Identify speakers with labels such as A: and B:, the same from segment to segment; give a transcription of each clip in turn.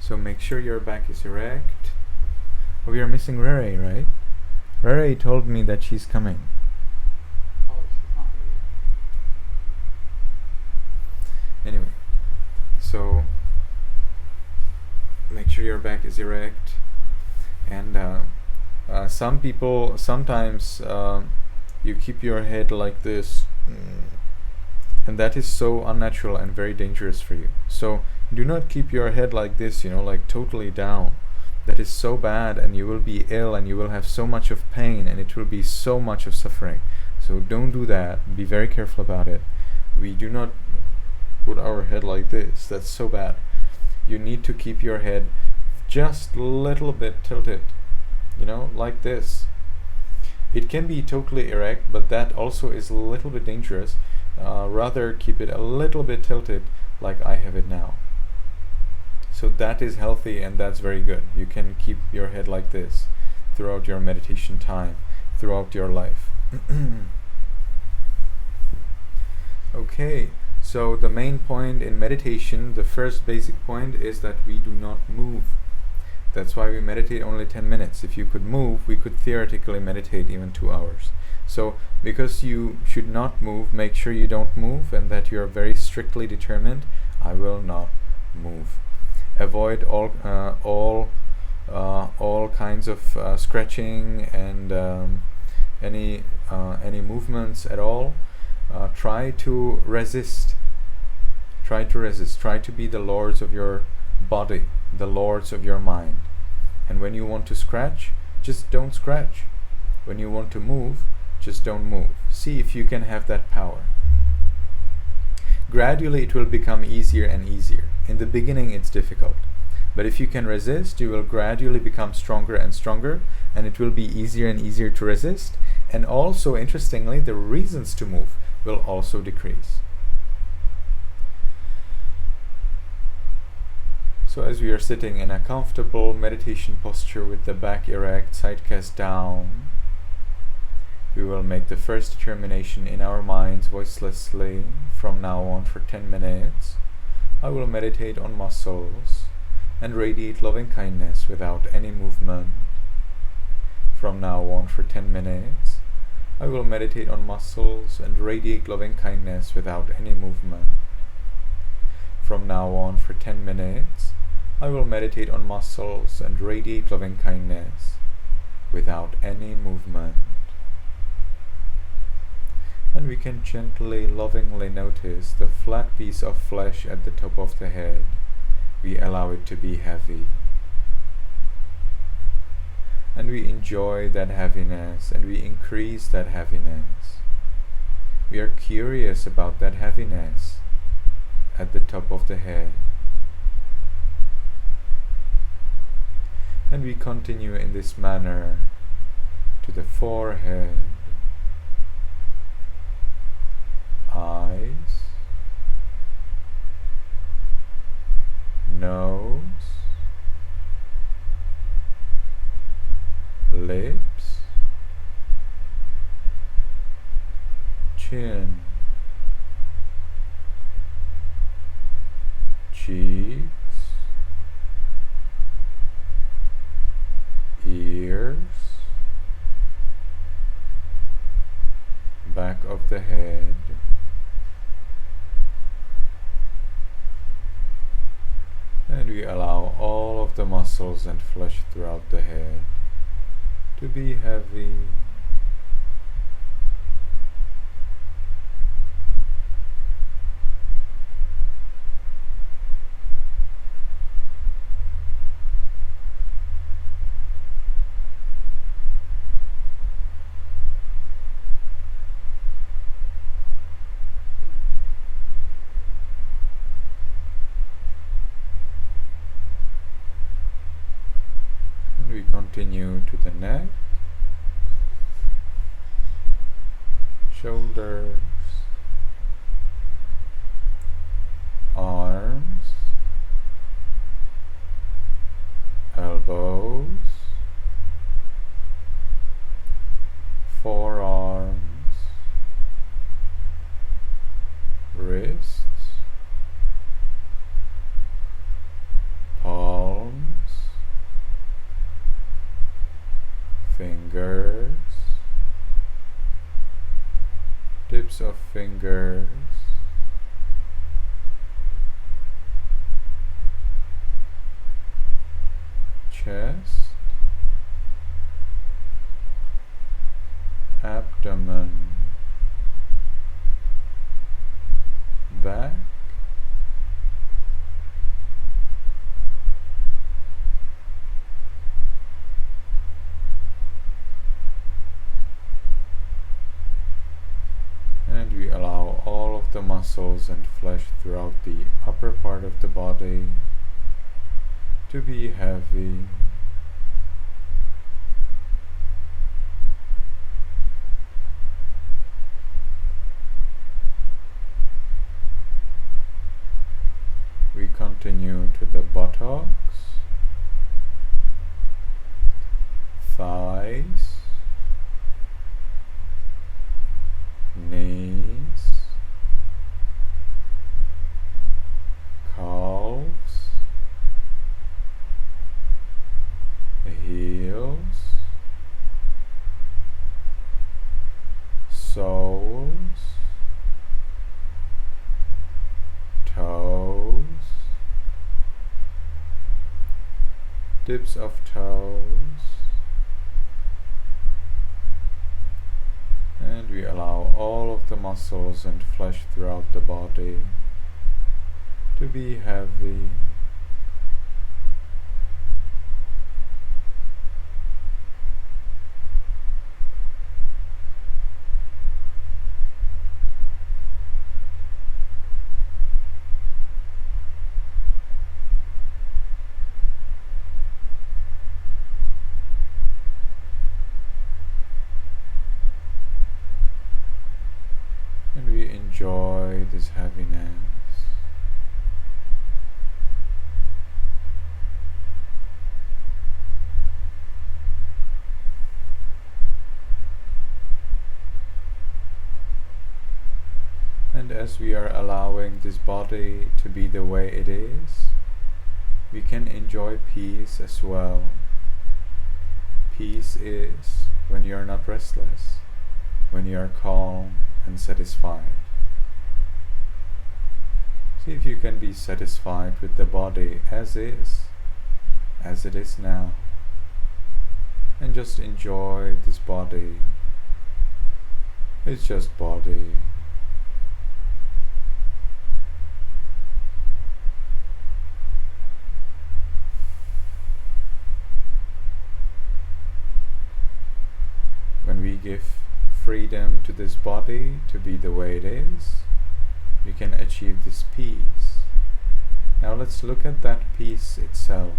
A: So make sure your back is erect. Oh, we are missing Rere, right? Rere told me that she's coming.
B: Oh, she's not here.
A: Anyway, so make sure your back is erect. And some people, sometimes you keep your head like this, and that is so unnatural and very dangerous for you. So do not keep your head like this, like totally down. That is so bad, and you will be ill, and you will have so much of pain, and it will be so much of suffering. So don't do that. Be very careful about it. We do not put our head like this. That's so bad. You need to keep your head just a little bit tilted, like this. It can be totally erect, but that also is a little bit dangerous. Rather keep it a little bit tilted like I have it now. So that is healthy, and that's very good. You can keep your head like this throughout your meditation time, throughout your life. Okay, so the main point in meditation, the first basic point, is that we do not move. That's why we meditate only 10 minutes. If you could move, we could theoretically meditate even 2 hours. So because you should not move, make sure you don't move, and that you are very strictly determined, I will not move. Avoid all kinds of scratching and any movements at all. Try to resist. Try to be the lords of your body, the lords of your mind. And when you want to scratch, just don't scratch. When you want to move, just don't move. See if you can have that power. Gradually it will become easier and easier. In the beginning it's difficult. But if you can resist, you will gradually become stronger and stronger, and it will be easier and easier to resist. And also, interestingly, the reasons to move will also decrease. So as we are sitting in a comfortable meditation posture with the back erect, side cast down, we will make the first determination in our minds voicelessly from now on for 10 minutes. I will meditate on muscles and radiate loving kindness without any movement. From now on for 10 minutes, I will meditate on muscles and radiate loving kindness without any movement. From now on for 10 minutes, I will meditate on muscles and radiate loving kindness without any movement. And we can gently, lovingly notice the flat piece of flesh at the top of the head. We allow it to be heavy. And we enjoy that heaviness, and we increase that heaviness. We are curious about that heaviness at the top of the head. And we continue in this manner to the forehead, eyes, nose, lips, chin, cheeks, ears, back of the head, and we allow all of the muscles and flesh throughout the head to be heavy. We continue to the neck, shoulders, arms, elbows, forearms, wrists, palms, fingers, chest, abdomen, back, and we allow all of the muscles and flesh throughout the upper part of the body to be heavy. We continue to the buttocks, thighs, knees, calves, heels, soles, toes, tips of toes, and we allow all of the muscles and flesh throughout the body to be heavy. And we enjoy this heaviness. And as we are allowing this body to be the way it is, we can enjoy peace as well. Peace is when you are not restless, when you are calm and satisfied. See if you can be satisfied with the body as is, as it is now, and just enjoy this body. It's just body. When we give freedom to this body to be the way it is, we can achieve this peace. Now let's look at that peace itself.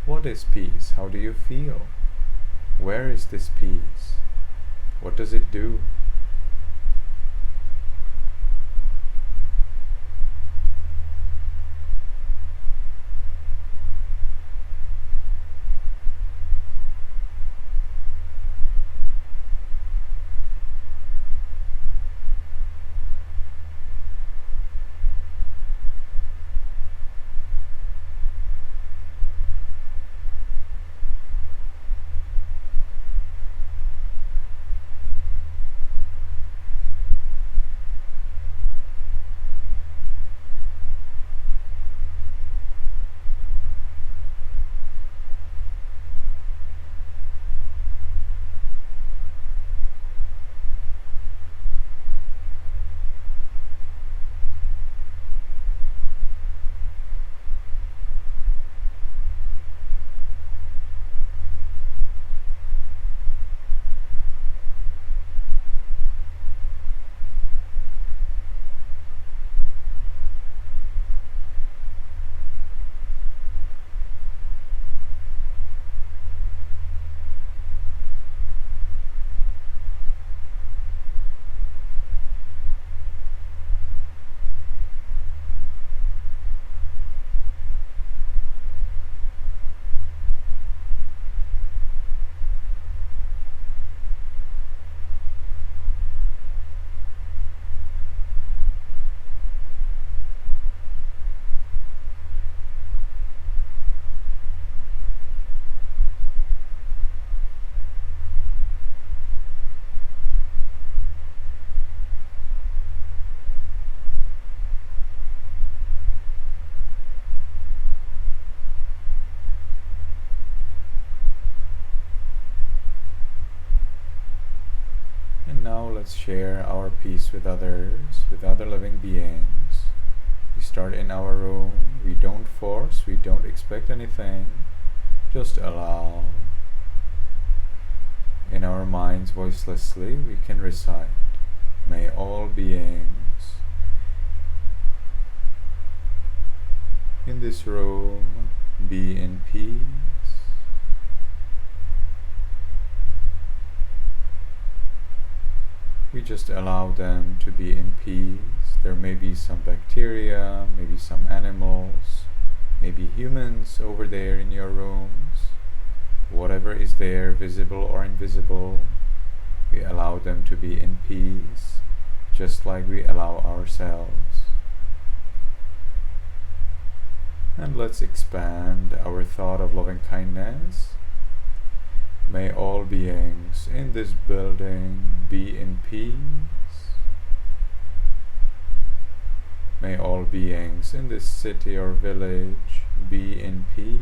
A: What is peace? How do you feel? Where is this peace? What does it do? share our peace with others, with other living beings. We start in our room. We don't force, we don't expect anything. Just allow. In our minds, voicelessly, we can recite, may all beings in this room be in peace. We just allow them to be in peace. There may be some bacteria, maybe some animals, maybe humans over there in your rooms. Whatever is there, visible or invisible, we allow them to be in peace, just like we allow ourselves. And let's expand our thought of loving kindness. May all beings in this building be in peace. May all beings in this city or village be in peace.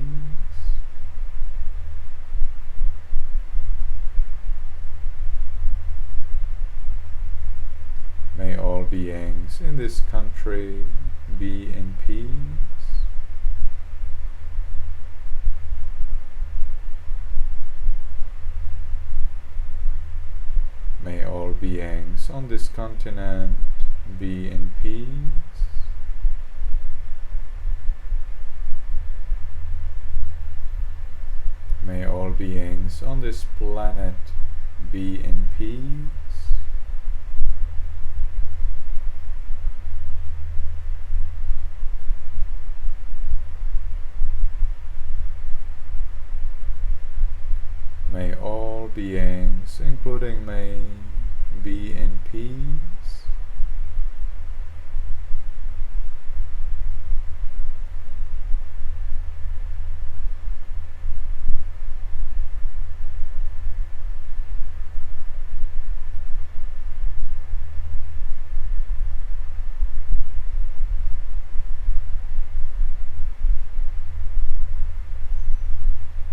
A: May all beings in this country be in peace. May all beings on this continent be in peace. May all beings on this planet be in peace. May all beings, including me, be in peace.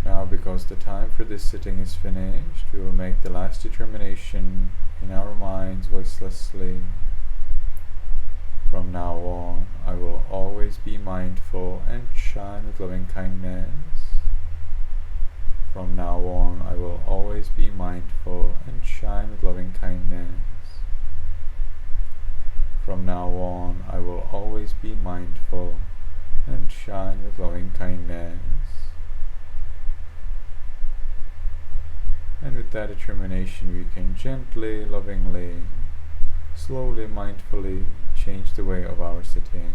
A: Now, because the time for this sitting is finished, we will make the last determination in our minds voicelessly. From now on, I will always be mindful and shine with loving kindness. From now on, I will always be mindful and shine with loving kindness. From now on, I will always be mindful and shine with loving kindness. And with that determination, we can gently, lovingly, slowly, mindfully change the way of our sitting.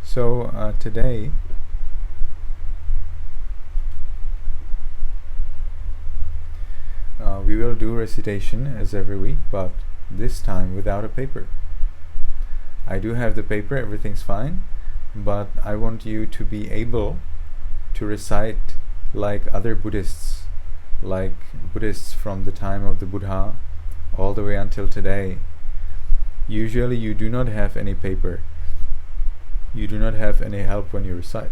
A: So today we will do recitation as every week, but this time without a paper. I do have the paper, everything's fine, but I want you to be able to recite like other Buddhists, like Buddhists from the time of the Buddha all the way until today. Usually you do not have any paper. You do not have any help when you recite.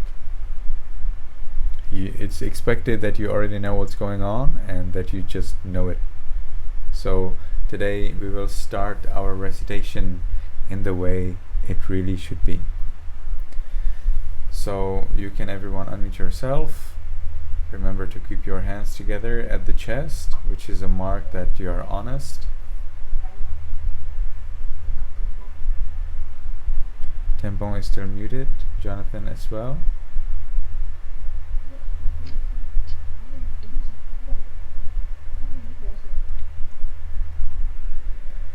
A: It's expected that you already know what's going on and that you just know it. So today we will start our recitation in the way it really should be. So you can everyone unmute yourself. Remember to keep your hands together at the chest, which is a mark that you are honest. Tempong is still muted. Jonathan as well.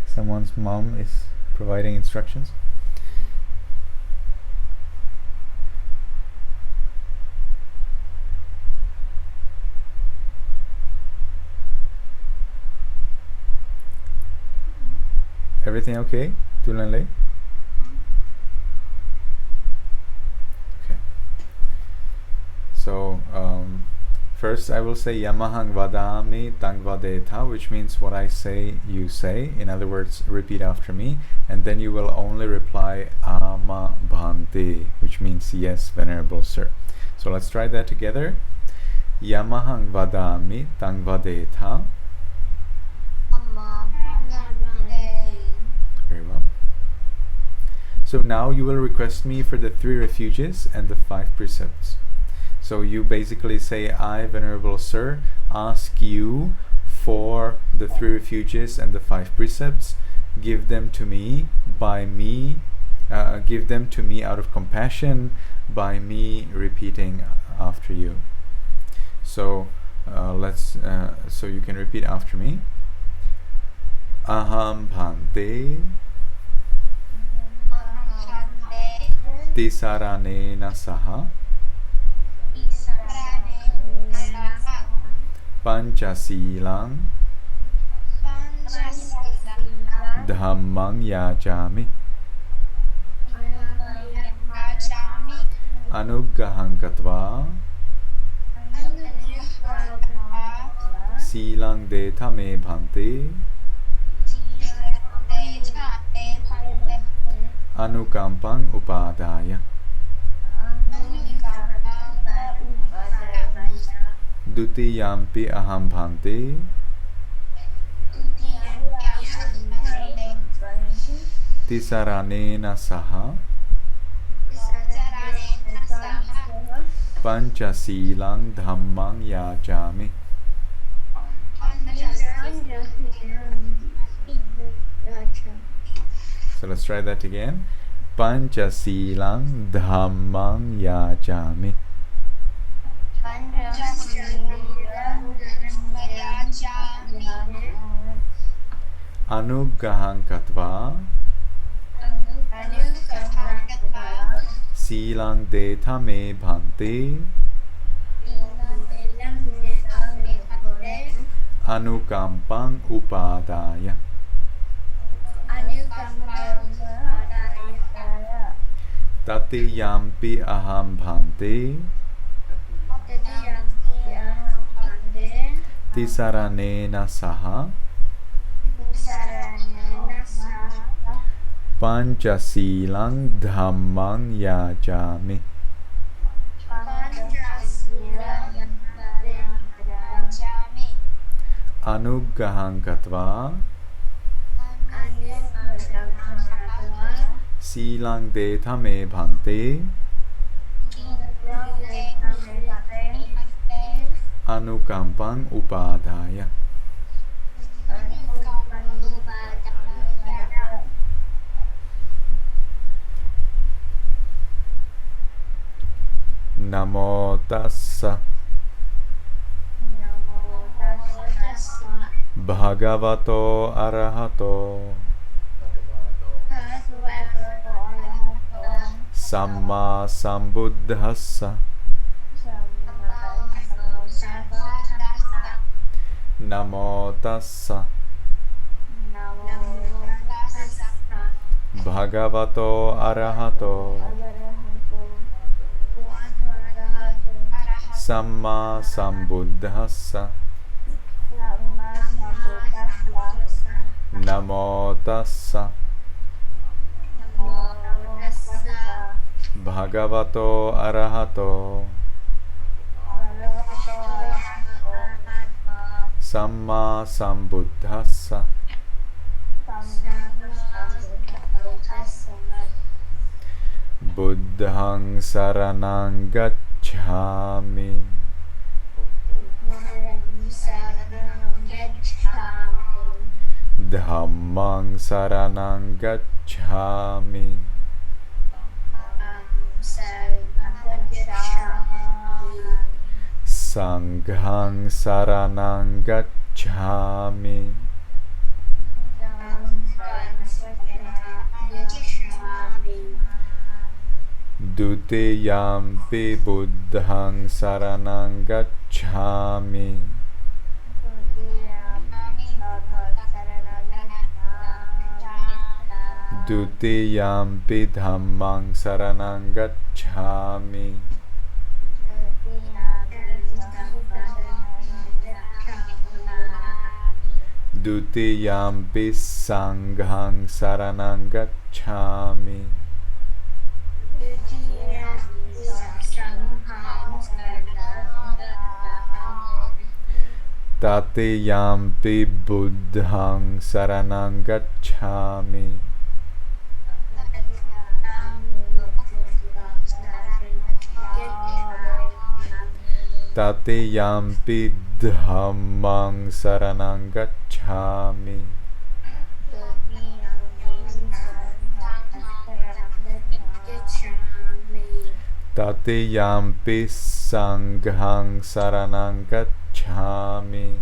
A: Someone's mom is providing instructions. Everything okay? Tulanle? Okay. So first I will say Yamahang vadami tang vadeta, which means what I say you say. In other words, repeat after me, and then you will only reply ama bhante, which means yes, venerable sir. So let's try that together. Yamahang vadami tang vadeta. Very well. So now you will request me for the 3 refuges and the 5 precepts. So you basically say, I, Venerable Sir, ask you for the 3 refuges and the 5 precepts. Give them to me by me. Give them to me out of compassion by me repeating after you. So so you can repeat after me. Aham bhante tisaranena saha pañcasīlaṃ dhammang yājāmi anuggahang katvā sīlaṃ deta me bhante anukampang upadaya dutiyampi aham bhante tisaranena saha pañcasīlaṃ dhammang yājāmi. So let's try that again. Pañcasīlaṃ dhammang yājāmi. Anuggahang katvā sīlaṃ deta me bhante anukampang upadaya tatiyampi aham bhante tisaranena saha pañcasīlaṃ dhammang yājāmi. Anuggahang katvā sīlaṃ deta me bhante anukampang upadaya. Namo tassa bhagavato arahato samma sambuddhassa. Namo tassa bhagavato arahato samma sambuddhassa. Namo tassa bhagavato arahato samma sambuddhassa. Buddhaṃ saraṇaṃ gacchāmi. Dhammaṃ saraṇaṃ gacchāmi. Saṅghaṃ saraṇaṃ gacchāmi. Dutiyampi buddhaṃ saraṇaṃ gacchāmi. Dutiyampi dhammaṃ saraṇaṃ gacchāmi. Dutiyampi saṅghaṃ saraṇaṃ gacchāmi. Tatiyampi buddhaṃ saraṇaṃ gacchāmi. Tatiyampi dhammaṃ saraṇaṃ gacchāmi. Tatiyampi saṅghaṃ saraṇaṃ gacchāmi.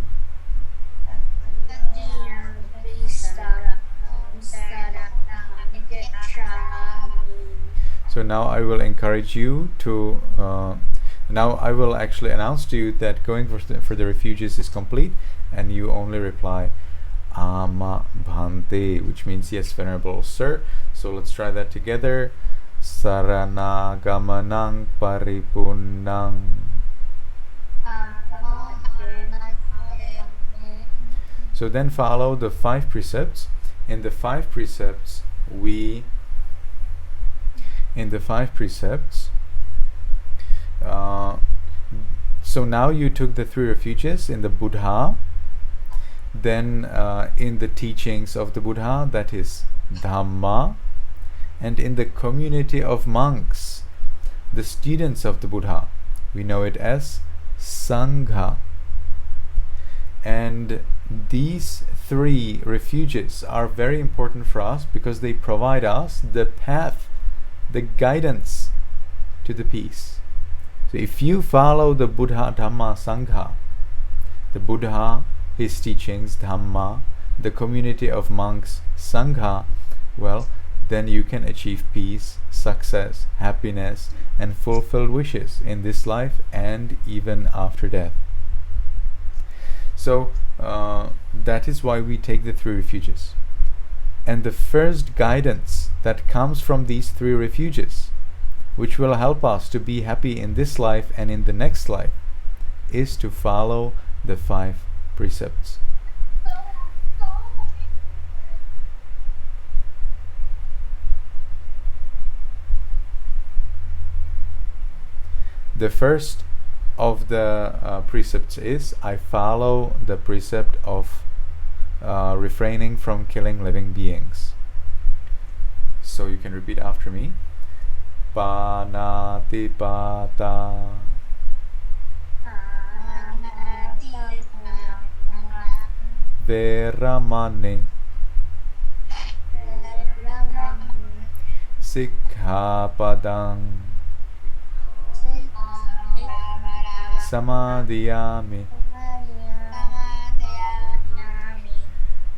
A: So now I will encourage you to now I will actually announce to you that going for the refuges is complete, and you only reply Ama Bhante, which means yes, Venerable Sir. So let's try that together. Saranagamanang paripunnang. So then follow the 5 precepts. In the 5 precepts, so now you took the 3 refuges in the Buddha, then in the teachings of the Buddha, that is Dhamma, and in the community of monks, the students of the Buddha, we know it as Sangha. And these 3 refuges are very important for us because they provide us the path, the guidance to the peace. So if you follow the Buddha, Dhamma, Sangha, the Buddha, his teachings, Dhamma, the community of monks, Sangha, well, then you can achieve peace, success, happiness, and fulfilled wishes in this life and even after death. So that is why we take the 3 refuges. And the first guidance that comes from these 3 refuges, which will help us to be happy in this life and in the next life, is to follow the 5 precepts. The first of the precepts is I follow the precept of refraining from killing living beings. So you can repeat after me. Panatipata. Veramani. Sikkhapadang. Samadhiyami.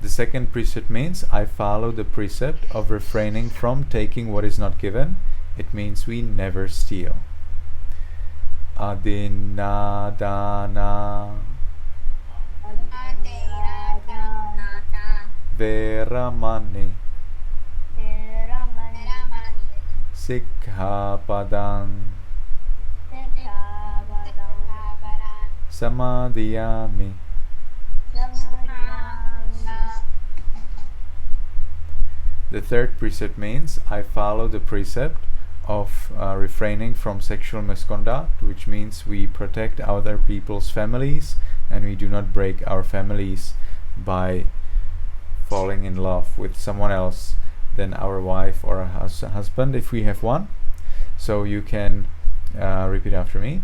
A: The second precept means I follow the precept of refraining from taking what is not given. It means we never steal. Adinadana. Veramani. Sikkhapadang. Samadhiyami. The third precept means I follow the precept of refraining from sexual misconduct, which means we protect other people's families and we do not break our families by falling in love with someone else than our wife or our husband if we have one. So you can repeat after me.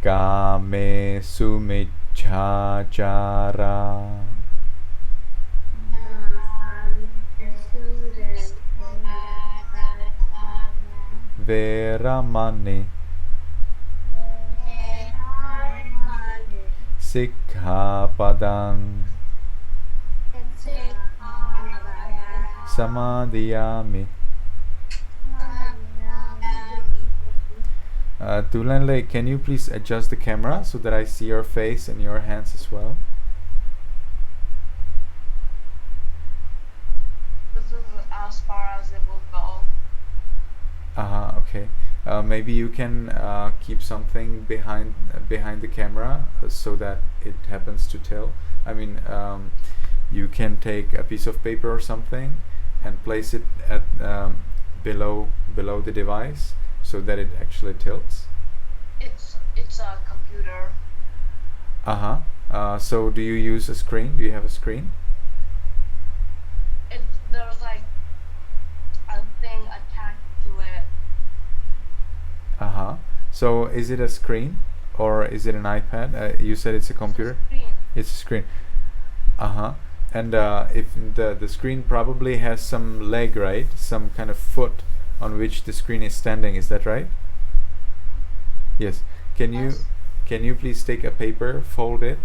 A: Kame sumicchācara veramani sikkhapadang samadhiyami. Tulanle, can you please adjust the camera so that I see your face and your hands as well?
C: This is as far as it will go.
A: Okay. Maybe you can keep something behind the camera so that it happens to tilt. I mean, you can take a piece of paper or something and place it at below the device so that it actually tilts.
C: It's a computer.
A: So do you use a screen? Do you have a screen?
C: There's like a thing attached to it.
A: So is it a screen or is it an iPad? You said it's a computer.
C: It's a screen.
A: It's a screen. And if the screen probably has some leg, right? Some kind of foot on which the screen is standing. Is that right? Yes. Can
C: Yes.
A: you please take a paper, fold it,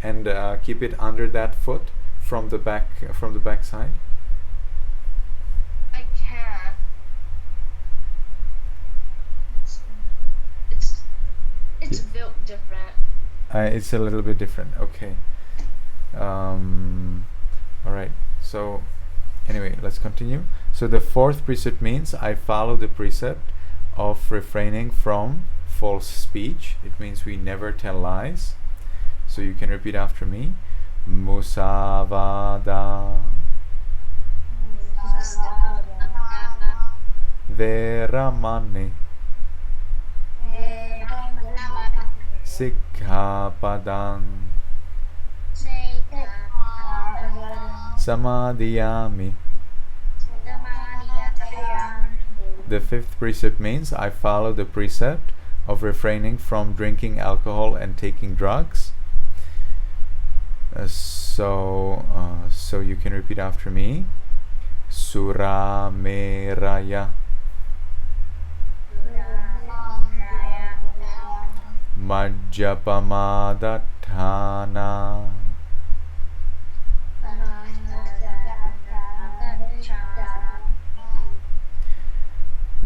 A: and keep it under that foot from the back side?
C: I can't. It's
A: Yeah.
C: built different.
A: It's a little bit different. Okay. All right. So anyway, let's continue. So the fourth precept means I follow the precept of refraining from false speech. It means we never tell lies. So you can repeat after me. Musavada veramani sikkhapadang samadhiyami. The fifth precept means I follow the precept of refraining from drinking alcohol and taking drugs. So you can repeat after me. Surameraya Majjapamadatthana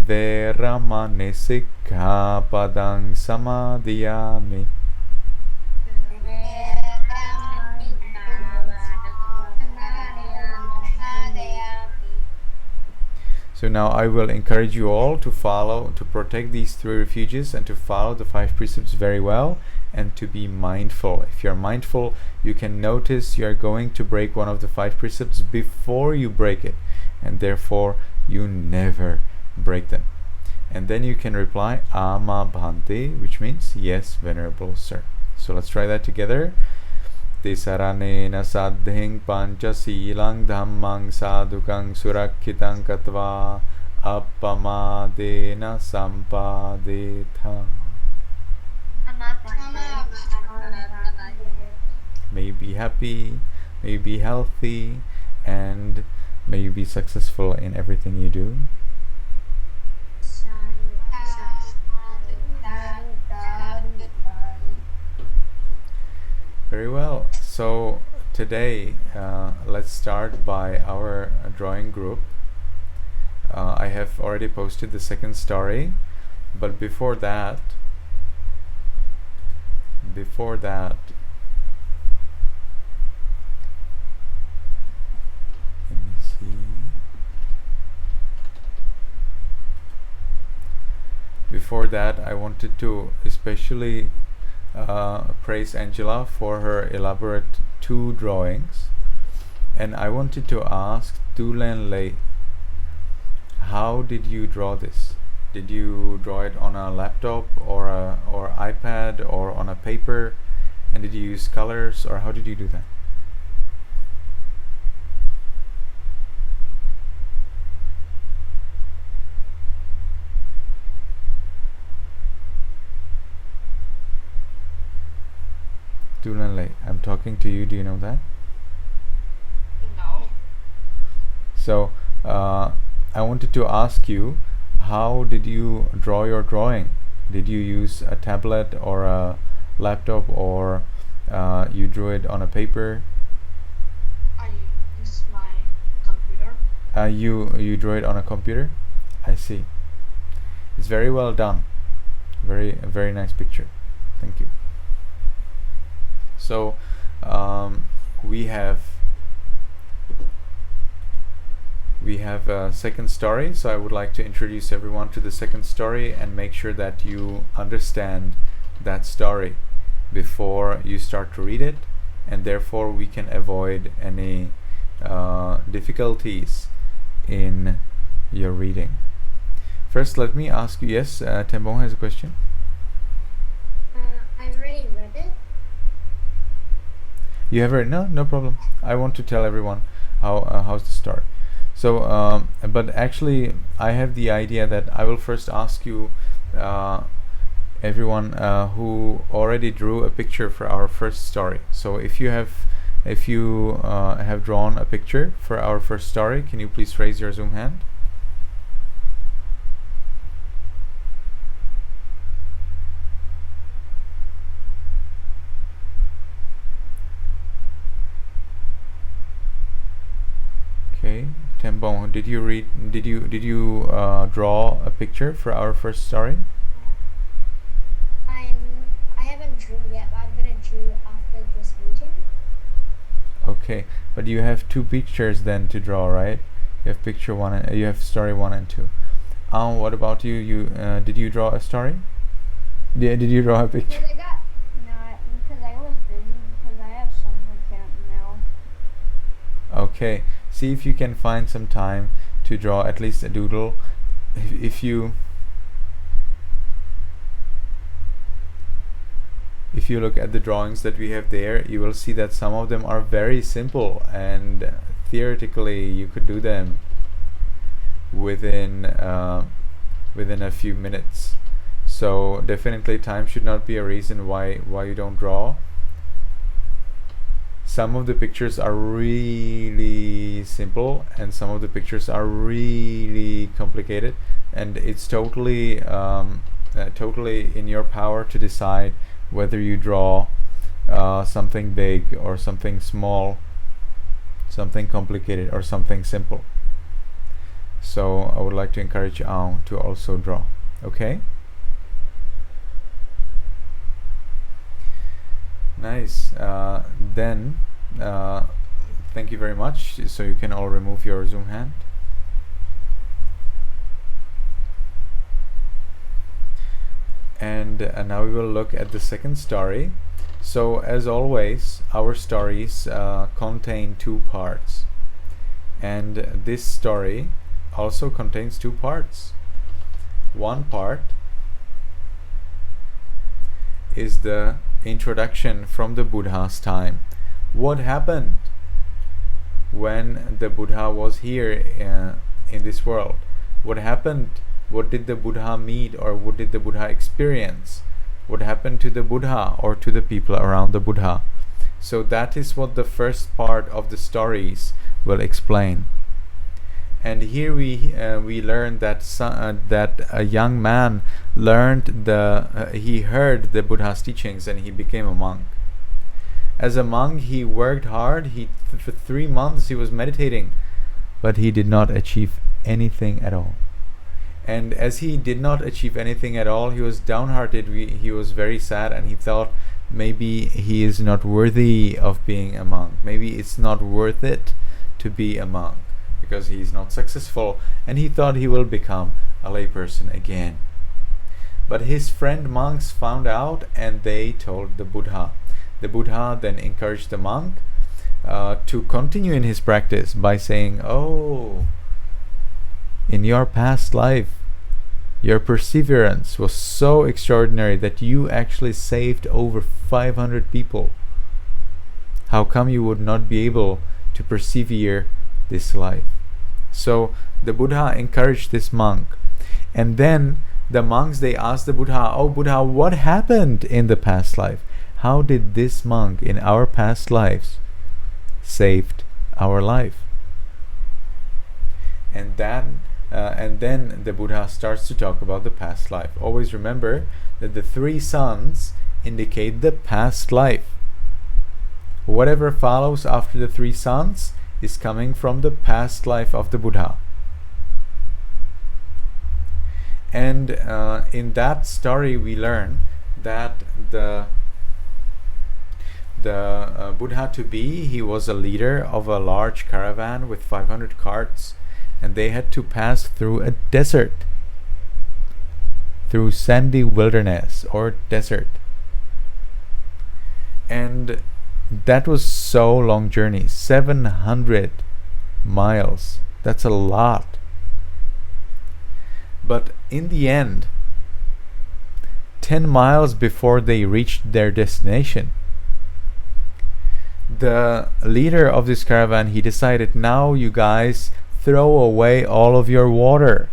A: Veramani sikkhapadang samadhiyami. So now I will encourage you all to protect these three refuges and to follow the five precepts very well and to be mindful. If you're mindful, you can notice you're going to break one of the five precepts before you break it, and therefore you never break them. And then you can reply Ama Bhante, which means yes, Venerable Sir. So let's try that together. Tisaranena saddhing pañcasīlaṃ dhammang sadhukang surakkhitāṃ katva appamadena sampadetha. May you be happy, may you be healthy, and may you be successful in everything you do. Very well. So today, let's start by our drawing group. I have already posted the second story, but before that, let me see. Before that, I wanted to especially praise Angela for her elaborate 2 drawings, and I wanted to ask Tulen Lei, how did you draw this? Did you draw it on a laptop or iPad or on a paper, and did you use colors, or how did you do that? Dulanle, I'm talking to you. Do you know that?
C: No.
A: So I wanted to ask you, how did you draw your drawing? Did you use a tablet or a laptop, or you drew it on a paper?
C: I use my computer.
A: You drew it on a computer? I see. It's very well done. Very nice picture. Thank you. So we have a second story. So I would like to introduce everyone to the second story and make sure that you understand that story before you start to read it, and therefore we can avoid any difficulties in your reading. First, let me ask you. Yes, Tembong has a question.
D: I've already read it.
A: You have read? No problem. I want to tell everyone how's the story. So, but actually, I have the idea that I will first ask you, everyone who already drew a picture for our first story. So, if you have drawn a picture for our first story, can you please raise your Zoom hand? Okay, Tembong, did you draw a picture for our first story?
D: I haven't drew yet, but I'm gonna drew after this meeting.
A: Okay, but you have two pictures then to draw, right? You have picture one and you have story 1 and 2. What about you? Did you draw a story? Did you draw a picture?
D: Because I was busy because I have summer camp now.
A: Okay, see if you can find some time to draw at least a doodle. If you look at the drawings that we have there, you will see that some of them are very simple, and theoretically you could do them within a few minutes. So definitely time should not be a reason why you don't draw. Some of the pictures are really simple and some of the pictures are really complicated, and it's totally in your power to decide whether you draw something big or something small, something complicated or something simple. So I would like to encourage Ao to also draw. Okay? Nice. Then thank you very much. So you can all remove your Zoom hand. And now we will look at the second story. So as always, our stories contain two parts, and this story also contains two parts. One part is the introduction from the Buddha's time. What happened when the Buddha was here in this world? What happened? What did the Buddha meet, or what did the Buddha experience? What happened to the Buddha or to the people around the Buddha? So that is what the first part of the stories will explain. And here we learn that that a young man learned he heard the Buddha's teachings and he became a monk. As a monk, he worked hard. For 3 months he was meditating, but he did not achieve anything at all. And as he did not achieve anything at all, he was downhearted. He was very sad, and he thought maybe he is not worthy of being a monk. Maybe it's not worth it to be a monk because he is not successful, and he thought he will become a layperson again. But his friend monks found out, and they told the Buddha. The Buddha then encouraged the monk to continue in his practice by saying, "Oh, in your past life, your perseverance was so extraordinary that you actually saved over 500 people. How come you would not be able to persevere this life?" So the Buddha encouraged this monk, and then the monks, they asked the Buddha, "Oh Buddha, what happened in the past life? how did this monk in our past lives saved our life? And then the Buddha starts to talk about the past life. Always remember that the three suns indicate the past life. Whatever follows after the three suns is coming from the past life of the Buddha. And in that story we learn that the Buddha to be, he was a leader of a large caravan with 500 carts, and they had to pass through a desert, through sandy wilderness or desert. And that was so long journey, 700 miles. That's a lot. But in the end, 10 miles before they reached their destination, the leader of this caravan, he decided, now you guys throw away all of your water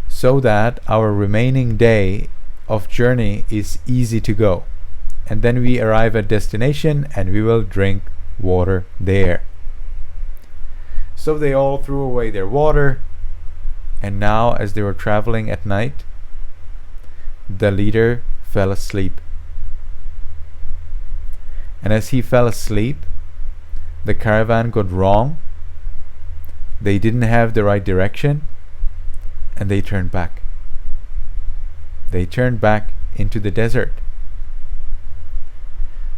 A: so that our remaining day of journey is easy to go. And then we arrive at destination and we will drink water there. So they all threw away their water, and now as they were traveling at night, the leader fell asleep. And as he fell asleep, the caravan got wrong, they didn't have the right direction, and they turned back. They turned back into the desert.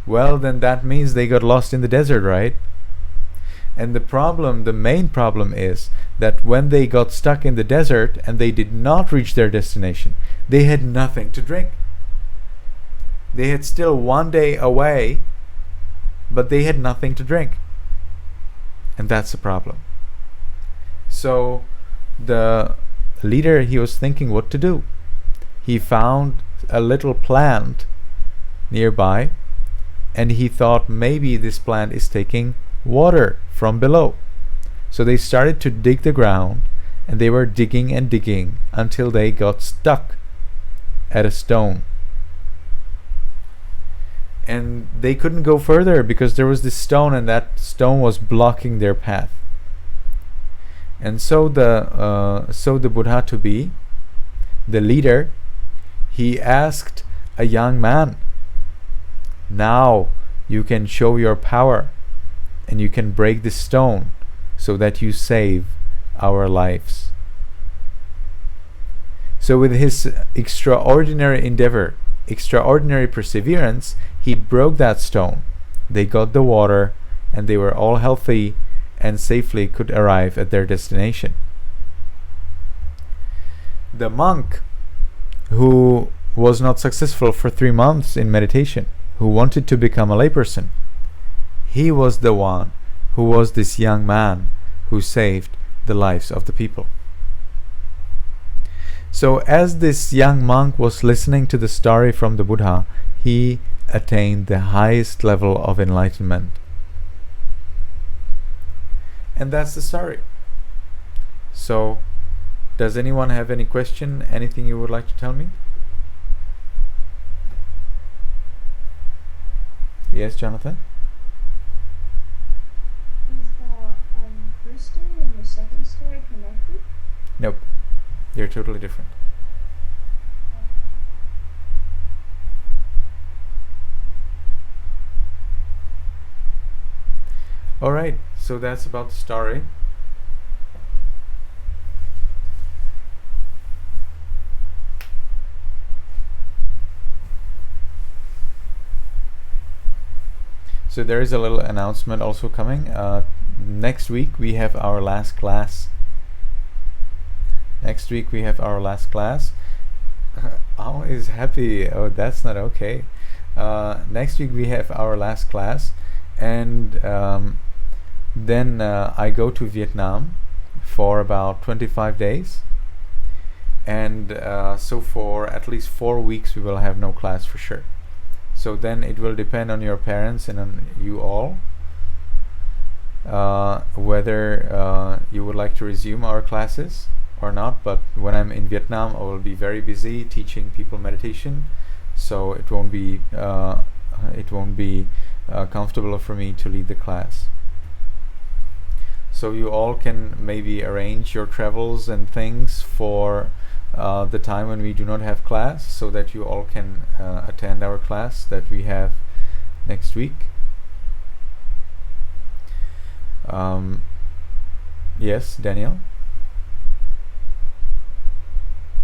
A: Well, then that means they got lost in the desert, right? And the main problem is that when they got stuck in the desert and they did not reach their destination, they had nothing to drink. They had still one day away, but they had nothing to drink. And that's the problem. So the leader, he was thinking what to do. He found a little plant nearby, and he thought maybe this plant is taking water from below. So they started to dig the ground, and they were digging and digging until they got stuck at a stone. And they couldn't go further because there was this stone, and that stone was blocking their path. And so the Buddha to be, the leader, he asked a young man, now you can show your power and you can break this stone so that you save our lives. So with his extraordinary endeavor, extraordinary perseverance, he broke that stone. They got the water, and they were all healthy and safely could arrive at their destination. The monk who was not successful for 3 months in meditation, who wanted to become a layperson, he was the one who was this young man who saved the lives of the people. So as this young monk was listening to the story from the Buddha, he attained the highest level of enlightenment. And that's the story. So, does anyone have any question? Anything you would like to tell me? Yes, Jonathan?
D: Is the first story and the second story connected?
A: Nope. They're totally different. Alright, so that's about the story. So there is a little announcement also coming. Next week we have our last class. Next week we have our last class. Ao is happy. Oh, that's not okay. Next week we have our last class, and then I go to Vietnam for about 25 days, and so for at least 4 weeks we will have no class for sure. So then it will depend on your parents and on you all whether you would like to resume our classes or not. But when I'm in Vietnam, I will be very busy teaching people meditation, so it won't be comfortable for me to lead the class. So you all can maybe arrange your travels and things for the time when we do not have class, so that you all can attend our class that we have next week. Yes, Daniel?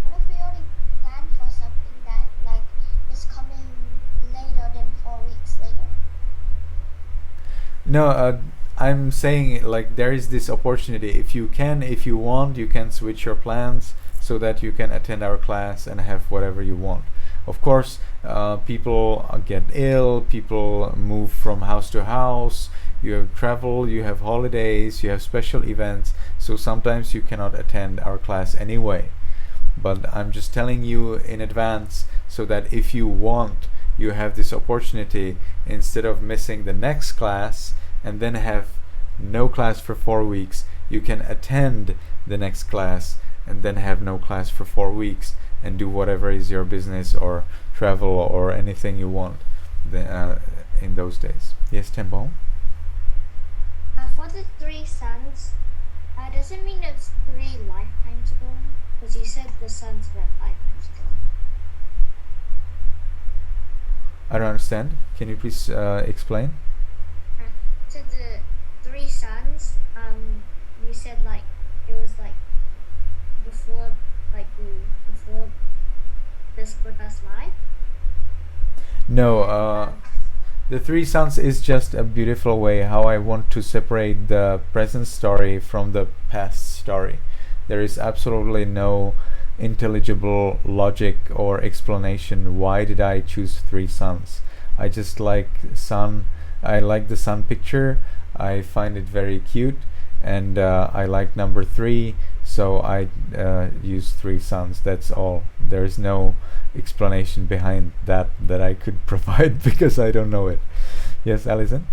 D: What if we already planned for something that like is coming later than 4 weeks later?
A: No, I'm saying like there is this opportunity. If you want, you can switch your plans so that you can attend our class and have whatever you want. Of course, people get ill, people move from house to house, you have travel, you have holidays, you have special events, so sometimes you cannot attend our class anyway. But I'm just telling you in advance so that if you want, you have this opportunity instead of missing the next class and then have no class for 4 weeks, you can attend the next class and then have no class for 4 weeks and do whatever is your business or travel or anything you want in those days. Yes, Tempo?
D: For the 3 suns, does it mean it's 3 lifetimes ago? Because you said the suns went lifetimes ago.
A: I don't understand. Can you please explain?
D: So the 3 suns, you said like it was like before this Buddha's life.
A: No, the 3 suns is just a beautiful way how I want to separate the present story from the past story. There is absolutely no intelligible logic or explanation why did I choose 3 suns. I just like sun. I like the sun picture. I find it very cute, and I like number 3, so I use 3 suns. That's all. There is no explanation behind that I could provide because I don't know it. Yes, Alison?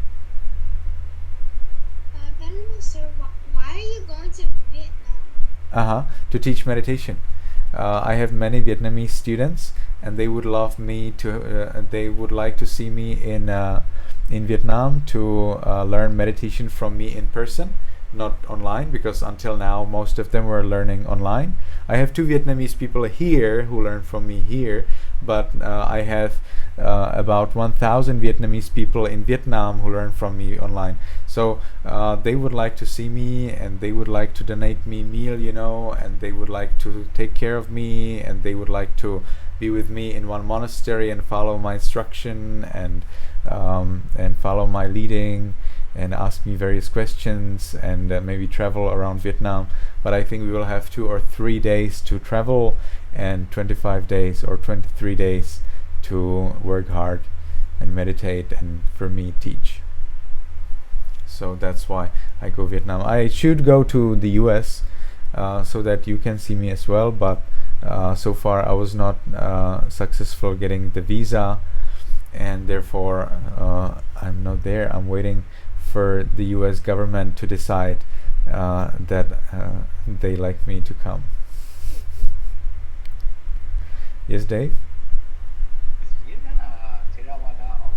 D: Sir, why are you going to Vietnam?
A: To teach meditation. I have many Vietnamese students, and they would love me to. They would like to see me in Vietnam to learn meditation from me in person, not online, because until now most of them were learning online. I have 2 Vietnamese people here who learn from me here, but I have about 1,000 Vietnamese people in Vietnam who learn from me online. So they would like to see me, and they would like to donate me meal, and they would like to take care of me, and they would like to be with me in one monastery and follow my instruction and follow my leading and ask me various questions and maybe travel around Vietnam. But I think we will have 2 or 3 days to travel and 25 days or 23 days to work hard and meditate and for me teach. So that's why I go Vietnam. I should go to the US so that you can see me as well, but so far I was not successful getting the visa, and therefore I'm not there. I'm waiting for the US government to decide that they like me to come. Yes, Dave?
B: Is Vietnam Theravada or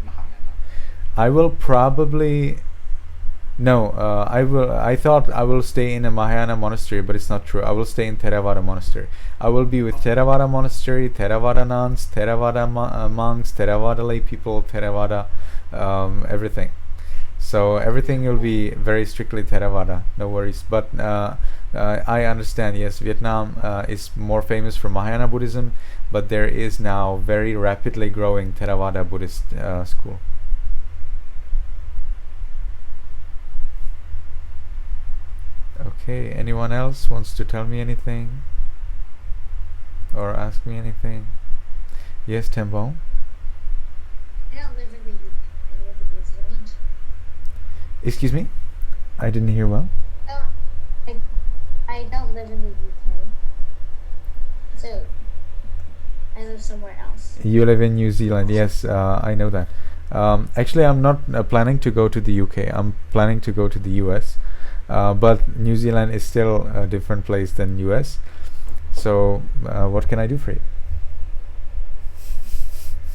B: Mahayana?
A: I will probably no. I thought I will stay in a Mahayana monastery, but it's not true. I will stay in Theravada monastery. I will be with Theravada monastery, Theravada nuns, Theravada monks, Theravada lay people, Theravada everything. So everything will be very strictly Theravada. No worries. But I understand. Yes, Vietnam is more famous for Mahayana Buddhism, but there is now very rapidly growing Theravada Buddhist school. Okay, anyone else wants to tell me anything or ask me anything? Yes, Tembo?
D: I don't live in the UK. I live in New Zealand.
A: Excuse me? I didn't hear well.
D: I don't live in the UK. So I live somewhere else.
A: You live in New Zealand. Yes, I know that. Actually, I'm not planning to go to the UK. I'm planning to go to the US. But New Zealand is still a different place than US. So what can I do for you?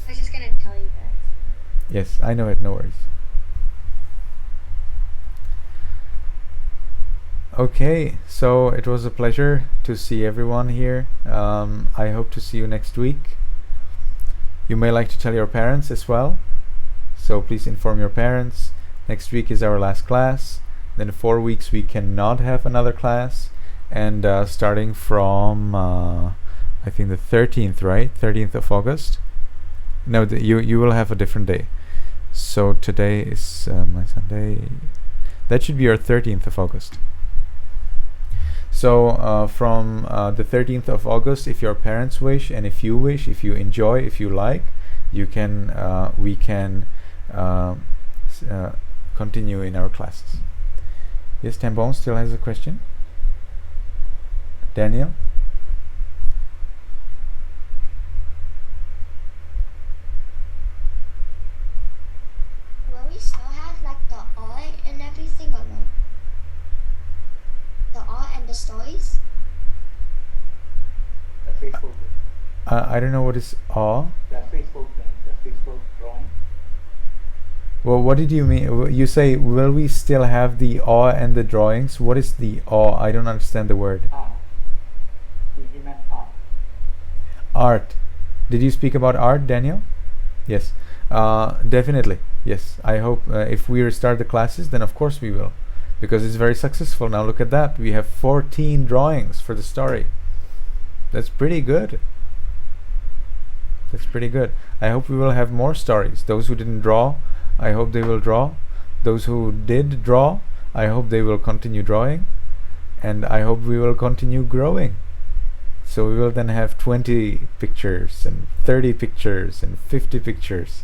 D: I was just gonna tell you that.
A: Yes, I know it. No worries. Okay, so it was a pleasure to see everyone here. I hope to see you next week. You may like to tell your parents as well. So please inform your parents. Next week is our last class. Then 4 weeks we cannot have another class. And starting from I think the 13th, right? 13th of August. No, you will have a different day. So today is my Sunday. That should be your 13th of August. So from the 13th of August, if your parents wish, and if you wish, if you enjoy, if you like, you can we can continue in our classes. Yes, Tambon still has a question. Daniel?
D: Will we still have like the art and everything or no? The art and the stories?
B: The Facebook,
A: I don't know what is awe.
B: the Facebook drawing.
A: Well, what did you mean? You say, will we still have the awe and the drawings? What is the awe? I don't understand the word.
B: Art. He meant art.
A: Art. Did you speak about art, Daniel? Yes. Definitely. Yes. I hope if we restart the classes, then of course we will. Because it's very successful. Now look at that. We have 14 drawings for the story. That's pretty good. That's pretty good. I hope we will have more stories. Those who didn't draw, I hope they will draw. Those who did draw, I hope they will continue drawing. And I hope we will continue growing. So we will then have 20 pictures and 30 pictures and 50 pictures.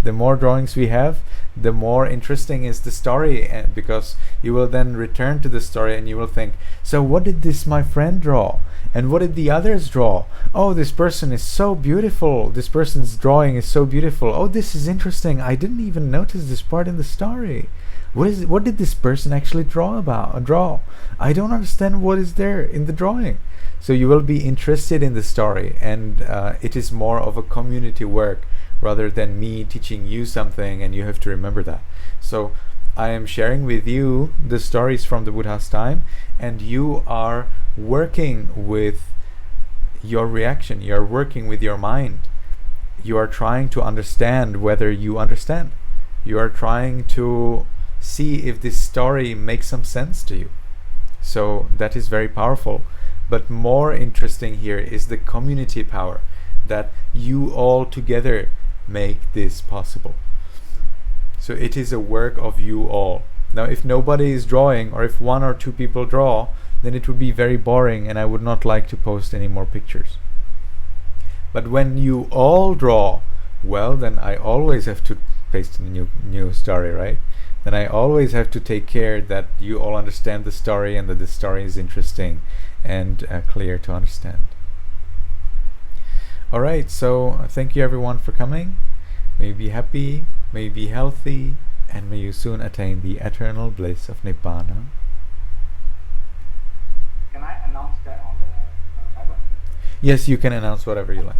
A: The more drawings we have, the more interesting is the story, and because you will then return to the story and you will think, so what did this my friend draw? And what did the others draw? Oh, this person is so beautiful. This person's drawing is so beautiful. Oh, this is interesting. I didn't even notice this part in the story. What did this person actually draw? I don't understand what is there in the drawing. So you will be interested in the story, and it is more of a community work rather than me teaching you something and you have to remember that. So I am sharing with you the stories from the Buddha's time, and you are working with your reaction, you are working with your mind. You are trying to understand whether you understand. You are trying to see if this story makes some sense to you. So that is very powerful. But more interesting here is the community power, that you all together make this possible. So it is a work of you all. Now if nobody is drawing, or if 1 or 2 people draw, then it would be very boring and I would not like to post any more pictures. But when you all draw, well, then I always have to paste a new story, right? Then I always have to take care that you all understand the story and that the story is interesting and clear to understand. Alright, so thank you everyone for coming. May you be happy, may you be healthy, and may you soon attain the eternal bliss of Nibbana.
B: Can I announce that on the Bible?
A: Yes, you can announce whatever you like.